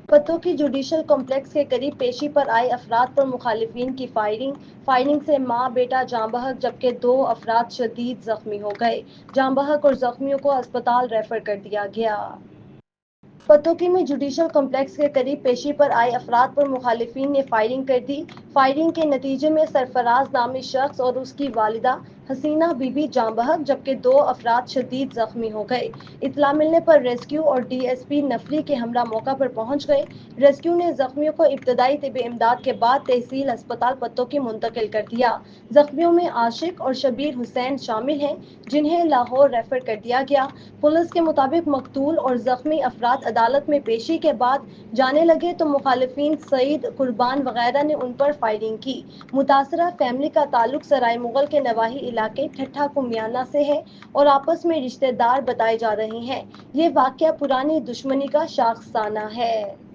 पत्तों की judicial complex के करीब पेशी पर आए अफराद पर मुखालिफिन की फायरिंग से मां बेटा जाँ बहक जबकि 2 अफराद शदीद जख्मी हो गए। जाँ बहक और जख्मियों को अस्पताल रेफर कर दिया गया। पतोकी में जुडिशल कॉम्प्लेक्स के करीब पेशी पर आए अफराद पर मुखालिफिन ने फायरिंग कर दी। फायरिंग के नतीजे में सरफराज नामी शख्स और उसकी वालिदा हसीना बीबी जाँ बहक जबकि 2 अफराद शदीद जख्मी हो गए। इत्तला मिलने पर रेस्क्यू और DSP नफरी के हमला मौका पर पहुंच गए। रेस्क्यू ने जख्मियों को इब्तदाई तिब्बी इमदाद के बाद तहसील अस्पताल पतोकी मुंतकिल कर दिया। जख्मियों में आशिक और शबीर हुसैन शामिल हैं जिन्हें लाहौर रेफर कर दिया गया। पुलिस के मुताबिक मकतूल और जख्मी अफराद अदालत में पेशी के बाद जाने लगे तो मुखालिफिन सईद कुर्बान वगैरह ने उन पर फायरिंग की। मुतासरा फैमिली का ताल्लुक सराय मुगल के नवाही इलाके ठट्ठा कुमियाना से है और आपस में रिश्तेदार बताए जा रहे हैं। ये वाकया पुरानी दुश्मनी का शाखसाना है।